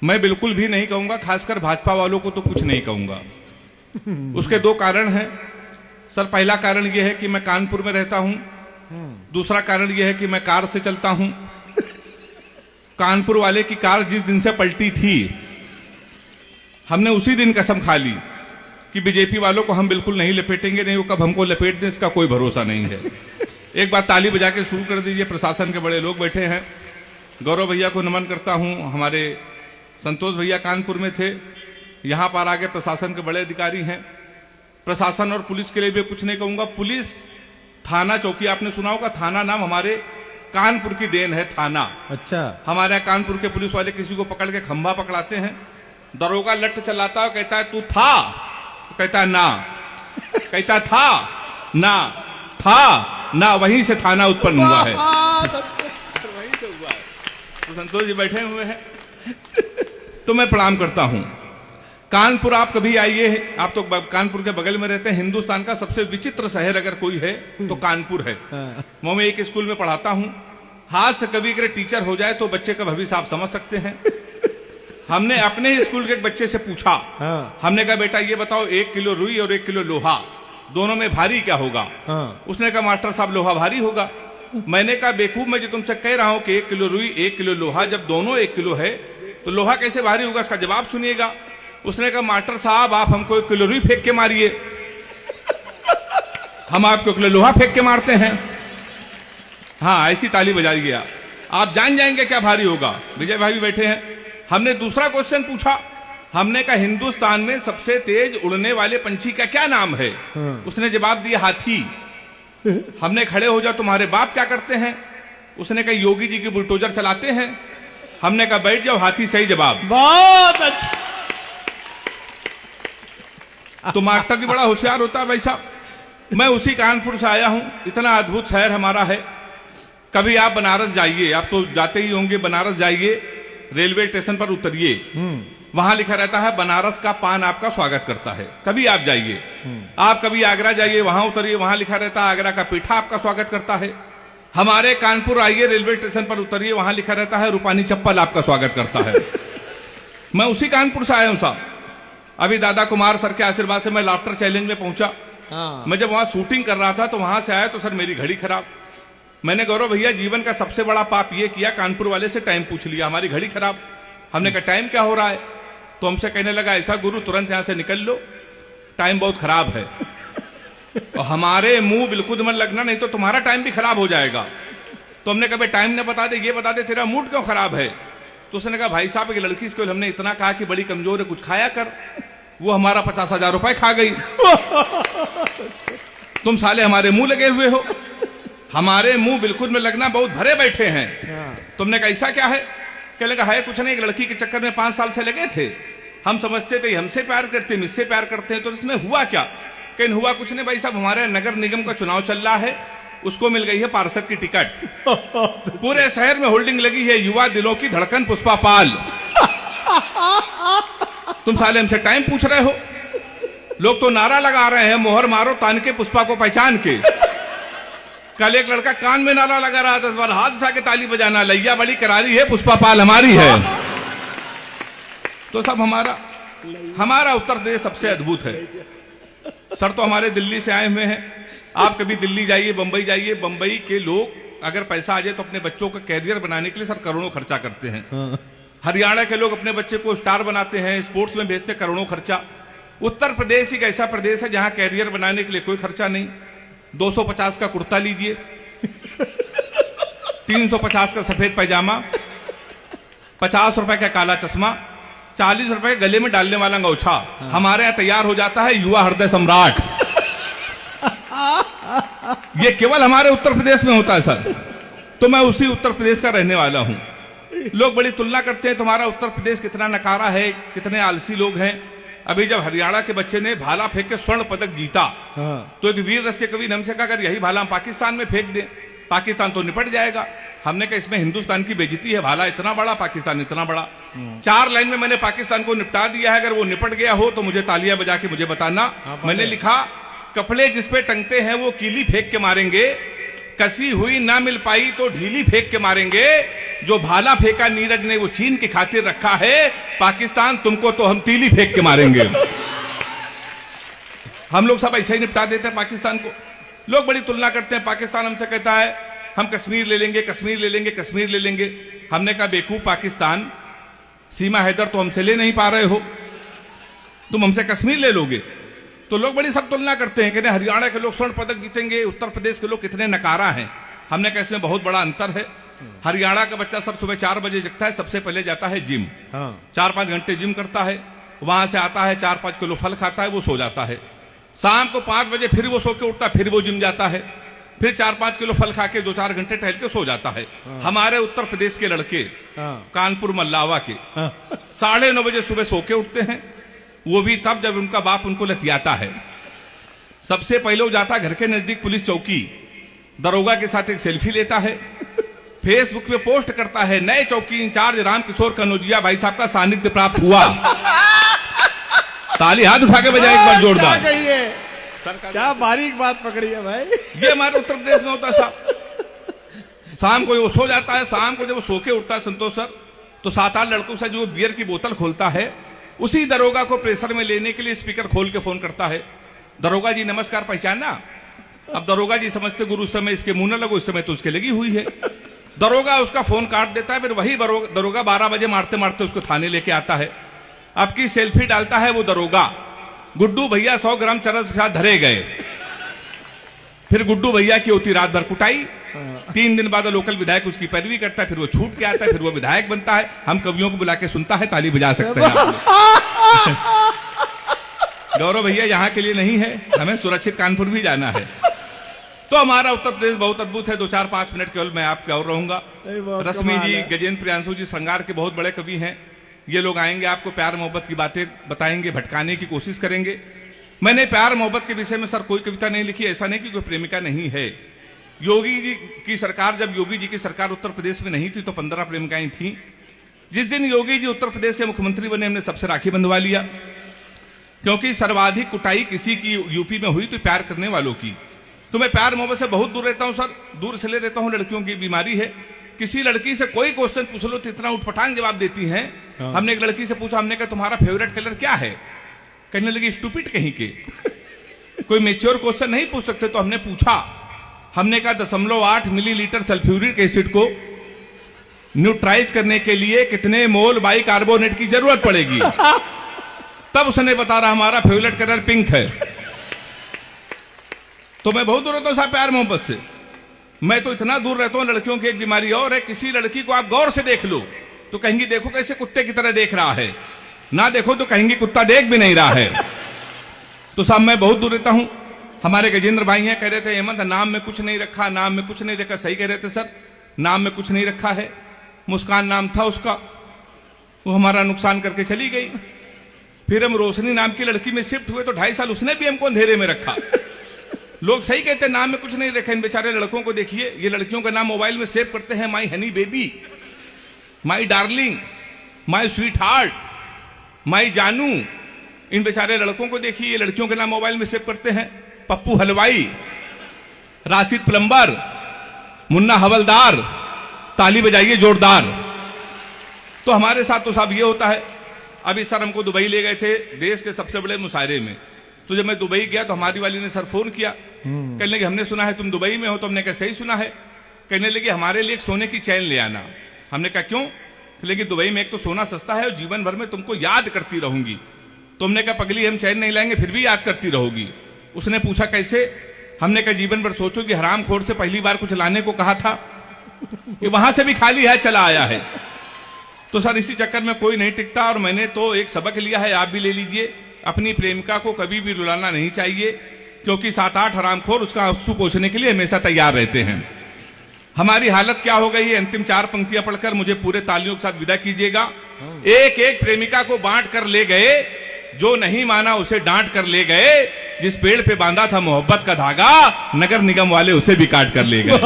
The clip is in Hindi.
मैं बिल्कुल भी नहीं कहूंगा, खासकर भाजपा वालों को तो कुछ नहीं कहूंगा। उसके दो कारण हैं सर। पहला कारण यह है कि मैं कानपुर में रहता हूं। दूसरा कारण यह है कि मैं कार से चलता हूं। कानपुर वाले की कार जिस दिन से पलटी थी, हमने उसी दिन कसम खा ली कि बीजेपी वालों को हम बिल्कुल नहीं लपेटेंगे, नहीं वो कब हमको लपेट दें इसका कोई भरोसा नहीं है। एक बात ताली बजा के शुरू कर दीजिए। प्रशासन के बड़े लोग बैठे हैं। गौरव भैया को नमन करता हूं। हमारे संतोष भैया कानपुर में थे, यहां पर आगे प्रशासन के बड़े अधिकारी हैं। प्रशासन और पुलिस के लिए भी कुछ नहीं कहूंगा। पुलिस थाना चौकी आपने सुना होगा, थाना नाम हमारे कानपुर की देन है। थाना अच्छा, हमारे यहाँ कानपुर के पुलिस वाले किसी को पकड़ के खंभा पकड़ाते हैं, दरोगा लट चलाता है, कहता है तू था, कहता है ना, कहता था ना, था ना, वहीं से थाना उत्पन्न हुआ है। तो संतोष जी बैठे हुए हैं, तो मैं प्रणाम करता हूं। कानपुर आप कभी आइए, आप तो कानपुर के बगल में रहते हैं। हिंदुस्तान का सबसे विचित्र शहर अगर कोई है तो कानपुर है। मैं एक स्कूल में पढ़ाता हूं। हाथ से कभी अगर टीचर हो जाए तो बच्चे का भविष्य आप समझ सकते हैं। हमने अपने ही स्कूल के एक बच्चे से पूछा, हमने कहा बेटा ये बताओ 1 किलो रुई और 1 किलो लोहा दोनों में भारी क्या होगा? उसने कहा मास्टर साहब लोहा भारी होगा। मैंने कहा बेवकूफ, मैं जो तुमसे कह रहा हूं कि 1 किलो रुई 1 किलो लोहा, जब दोनों 1 किलो है तो लोहा कैसे भारी होगा? इसका जवाब सुनिएगा। उसने कहा मास्टर साहब आप हमको 1 किलो रुई फेंक के मारिए, हम आपको 1 किलो लोहा फेंक के मारते हैं। हाँ, ऐसी ताली बजाई गया, आप जान जाएंगे क्या भारी होगा। विजय भाई भी बैठे हैं। हमने दूसरा क्वेश्चन पूछा, हमने कहा हिंदुस्तान में सबसे तेज उड़ने वाले पंछी का क्या नाम है? उसने जवाब दिया हाथी। हमने खड़े हो जाओ तुम्हारे बाप क्या करते हैं? उसने कहा योगी जी की बुलडोजर चलाते हैं। हमने कहा बैठ जाओ, हाथी सही जवाब। बहुत अच्छा। तो मास्टर भी बड़ा होशियार होता है भाई साहब। मैं उसी कानपुर से आया हूं। इतना अद्भुत शहर हमारा है। कभी आप बनारस जाइए, आप तो जाते ही होंगे, बनारस जाइए, रेलवे स्टेशन पर उतरिए, वहां लिखा रहता है बनारस का पान आपका स्वागत करता है। कभी आप जाइए, आप कभी आगरा जाइए, वहां उतरिए, वहां लिखा रहता है आगरा का पीठा आपका स्वागत करता है। हमारे कानपुर आइए, रेलवे स्टेशन पर उतरिए, वहां लिखा रहता है रूपानी चप्पल आपका स्वागत करता है। मैं उसी कानपुर से आया हूं साहब। अभी दादा कुमार सर के आशीर्वाद से मैं लाफ्टर चैलेंज में पहुंचा। मैं जब वहां शूटिंग कर रहा था तो वहां से आया तो सर मेरी घड़ी खराब। मैंने गौरव भैया जीवन का सबसे बड़ा पाप ये किया, कानपुर वाले से टाइम पूछ लिया, हमारी घड़ी खराब। हमने कहा टाइम क्या हो रहा है? तो हमसे कहने लगा ऐसा गुरु तुरंत यहां से निकल लो, टाइम बहुत खराब है। और हमारे मुंह बिल्कुल मन लगना, नहीं तो तुम्हारा टाइम भी खराब हो जाएगा। तो हमने कहा टाइम न बता दे, ये बता दे तेरा मूड क्यों खराब है? तो उसने कहा भाई साहब एक लड़की से हमने इतना कहा कि बड़ी कमजोर है, कुछ खाया कर, वो हमारा 50,000 रुपए खा गई। तुम साले हमारे मुंह लगे हुए हो, हमारे मुंह बिल्कुल में लगना बहुत भरे बैठे हैं। तुमने कहा ऐसा क्या है? कहने लगा है कुछ नहीं, एक लड़की के चक्कर में 5 साल से लगे थे, हम समझते थे हमसे प्यार करते, मुझसे प्यार करते हैं, तो इसमें हुआ क्या? कहीं हुआ कुछ नहीं भाई साहब, हमारे नगर निगम का चुनाव चल रहा है, उसको मिल गई है पार्षद की टिकट। पूरे शहर में होल्डिंग लगी है युवा दिलों की धड़कन पुष्पा पाल। तुम साले हमसे टाइम पूछ रहे हो? लोग तो नारा लगा रहे हैं मोहर मारो तान के पुष्पा को पहचान के। कल एक लड़का कान में नारा लगा रहा था, इस बार हाथ उठा के ताली बजाना, लैया बड़ी करारी है, पुष्पा पाल हमारी है। तो सब हमारा उत्तर प्रदेश सबसे अद्भुत है। सर तो हमारे दिल्ली से आए हुए हैं। आप कभी दिल्ली जाइए, बंबई जाइए, बंबई के लोग अगर पैसा आ जाए तो अपने बच्चों का कैरियर बनाने के लिए सर करोड़ों खर्चा करते हैं। हरियाणा के लोग अपने बच्चे को स्टार बनाते हैं, स्पोर्ट्स में भेजते, करोड़ों खर्चा। उत्तर प्रदेश एक ऐसा प्रदेश है जहां कैरियर बनाने के लिए कोई खर्चा नहीं। 250 का कुर्ता लीजिए, 350 का सफेद पैजामा, 50 रुपए का काला चश्मा, 40 रुपए गले में डालने वाला अंगोछा। हमारे यहां तैयार हो जाता है युवा हृदय सम्राट। ये केवल हमारे उत्तर प्रदेश में होता है सर। तो मैं उसी उत्तर प्रदेश का रहने वाला हूं। लोग बड़ी तुलना करते हैं तुम्हारा उत्तर प्रदेश कितना नकारा है, कितने आलसी लोग हैं। अभी जब हरियाणा के बच्चे ने भाला फेंक के स्वर्ण पदक जीता, तो एक वीर रस के कवि ने हमसे कहा अगर यही भाला हम पाकिस्तान में फेंक दें, पाकिस्तान तो निपट जाएगा। हमने कहा इसमें हिंदुस्तान की बेइज्जती है, भाला इतना बड़ा, पाकिस्तान इतना बड़ा। 4 लाइन में मैंने पाकिस्तान को निपटा दिया है। अगर वो निपट गया हो तो मुझे तालियां बजा के मुझे बताना। मैंने लिखा कपड़े जिस पे टंगते हैं वो कीली फेंक के मारेंगे, कसी हुई ना मिल पाई तो ढीली फेंक के मारेंगे, जो भाला फेंका नीरज ने वो चीन की खातिर रखा है। पाकिस्तान तुमको तो हम तीली फेंक के मारेंगे। हम लोग सब ऐसे ही निपटा देते हैं पाकिस्तान को। लोग बड़ी तुलना करते हैं, पाकिस्तान हमसे कहता है हम कश्मीर ले लेंगे, कश्मीर ले लेंगे, कश्मीर ले लेंगे। हमने कहा बेवकूफ पाकिस्तान, सीमा हैदर तो हमसे ले नहीं पा रहे हो, तुम हमसे कश्मीर ले लोगे। तो लोग बड़ी सब तुलना करते हैं कि हरियाणा के लोग स्वर्ण पदक जीतेंगे, उत्तर प्रदेश के लोग कितने नकारा हैं। हमने कहा इसमें बहुत बड़ा अंतर है। हरियाणा का बच्चा सर सुबह 4 बजे जगता है, सबसे पहले जाता है जिम, 4-5 घंटे जिम करता है, वहां से आता है 4-5 किलो फल खाता है, वो सो जाता है। शाम को 5 बजे फिर वो सो के उठता है, फिर वो जिम जाता है, फिर 4-5 किलो फल खा के 2-4 घंटे टहल के सो जाता है। हमारे उत्तर प्रदेश के लड़के कानपुर मल्लावा के 9:30 बजे सुबह सो के उठते हैं, वो भी तब जब उनका बाप उनको लतियाता है। सबसे पहले वो जाता घर के नजदीक पुलिस चौकी, दरोगा के साथ एक सेल्फी लेता है, फेसबुक पे पोस्ट करता है नए चौकी इंचार्ज रामकिशोर कनौजिया भाई साहब का सानिध्य प्राप्त हुआ। ताली हाथ उठा के बजाए एक बार जोरदार। क्या बारीक बात पकड़ी है भाई। ये हमारे उत्तर प्रदेश में होता था। शाम को वो सो जाता है, शाम को जब वो सो के उठता है संतोष सर, तो 7-8 लड़कों से जो बियर की बोतल खोलता है, उसी दरोगा को प्रेशर में लेने के लिए स्पीकर खोल के फोन करता है, दरोगा जी नमस्कार, पहचाना? अब दरोगा जी समझते गुरु उस समय इसके मुंह न लगो, इस समय तो उसके लगी हुई है। दरोगा उसका फोन काट देता है, फिर वही दरोगा 12 बजे मारते मारते उसको थाने लेके आता है। अब की सेल्फी डालता है वो दरोगा, गुड्डू भैया 100 ग्राम चरस के साथ धरे गए। फिर गुड्डू भैया की होती रात भर कुटाई। 3 दिन बाद लोकल विधायक उसकी पैरवी करता है, फिर वो छूट के आता है, फिर वो विधायक बनता है। हम कवियों को बुला के सुनता है, ताली बजा सकते हैं। गौरव भैया यहाँ के लिए नहीं है, हमें सुरक्षित कानपुर भी जाना है। तो हमारा उत्तर प्रदेश बहुत अद्भुत है। 2-4-5 मिनट केवल मैं आपके और रहूंगा। रश्मि जी, गजेंद्र प्रियांशु जी श्रृंगार के बहुत बड़े कवि हैं। ये लोग आएंगे, आपको प्यार मोहब्बत की बातें बताएंगे, भटकाने की कोशिश करेंगे। मैंने प्यार मोहब्बत के विषय में सर कोई कविता नहीं लिखी, ऐसा नहीं कि कोई प्रेमिका नहीं है। योगी जी की सरकार, जब योगी जी की सरकार उत्तर प्रदेश में नहीं थी तो 15 प्रेमिकाएं थी। जिस दिन योगी जी उत्तर प्रदेश के मुख्यमंत्री बने, हमने सबसे राखी बंधवा लिया, क्योंकि सर्वाधिक कुटाई किसी की यूपी में हुई तो प्यार करने वालों की। तो मैं प्यार मोहब्बत से बहुत दूर रहता हूं सर, दूर से ले रहता हूं। लड़कियों की बीमारी है, किसी लड़की से कोई क्वेश्चन पूछ लो तो इतना उठपटांग जवाब देती हैं। हमने एक लड़की से पूछा, हमने कहा तुम्हारा फेवरेट कलर क्या है? कहने लगी स्टूपिड कहीं के, कोई मेच्योर क्वेश्चन नहीं पूछ सकते। तो हमने पूछा, हमने कहा 0.8 मिलीलीटर सल्फ्यूरिक एसिड को न्यूट्राइज करने के लिए कितने मोल बाइकार्बोनेट की जरूरत पड़ेगी? तब उसने बता रहा हमारा फेवरेट कलर पिंक है। तो मैं बहुत दूर रहता हूं साहब प्यार मोहब्बत से। मैं तो इतना दूर रहता हूं, लड़कियों की एक बीमारी और है, किसी लड़की को आप गौर से देख लो तो कहेंगी देखो कैसे कुत्ते की तरह देख रहा है, ना देखो तो कहेंगी कुत्ता देख भी नहीं रहा है। तो साहब मैं बहुत दूर रहता हूं। हमारे गजेंद्र भाई हैं, कह रहे थे हेमंत नाम में कुछ नहीं रखा, नाम में कुछ नहीं रखा। सही कह रहे थे सर, नाम में कुछ नहीं रखा है। मुस्कान नाम था उसका, वो हमारा नुकसान करके चली गई। फिर हम रोशनी नाम की लड़की में शिफ्ट हुए तो 2.5 साल उसने भी हमको अंधेरे में रखा। लोग सही कहते हैं नाम में कुछ नहीं रखा। इन बेचारे लड़कों को देखिए, ये लड़कियों का नाम मोबाइल में सेव करते हैं, my honey baby, my darling, my sweetheart, my जानू। इन बेचारे लड़कों को देखिए, ये लड़कियों के नाम मोबाइल में सेव करते हैं। पप्पू हलवाई, राशिद प्लम्बर, मुन्ना हवलदार। ताली बजाइए जोरदार। तो हमारे साथ तो साहब ये होता है। अभी सर हमको दुबई ले गए थे देश के सबसे बड़े मुशायरे में। तो जब मैं दुबई गया तो हमारी वाली ने सर फोन किया, कहने लगी हमने सुना है तुम दुबई में हो। तो हमने कहा सही सुना है। कहने लगी हमारे लिए एक सोने की चैन ले आना। हमने कहा क्यों? लेकिन दुबई में एक तो सोना सस्ता है और जीवन भर में तुमको याद करती रहूंगी। तो हमने कहा पगली हम चैन नहीं लाएंगे फिर भी याद करती रहोगी। उसने पूछा कैसे? हमने कहा जीवन भर सोचो कि हरामखोर से पहली बार कुछ लाने को कहा था, कि वहां से भी खाली है चला आया है। तो सर इसी चक्कर में कोई नहीं टिकता। और मैंने तो एक सबक लिया है, आप भी ले लीजिए। अपनी प्रेमिका को कभी भी रुलाना नहीं चाहिए, क्योंकि 7-8 हरामखोर उसका आंसू पोंछने के लिए हमेशा तैयार रहते हैं। हमारी हालत क्या हो गई है? अंतिम 4 पंक्तियां पढ़कर मुझे पूरे तालियों के साथ विदा कीजिएगा। एक एक प्रेमिका को बांट कर ले गए, जो नहीं माना उसे डांट कर ले गए। जिस पेड़ पे बांधा था मोहब्बत का धागा, नगर निगम वाले उसे भी काट कर ले गए।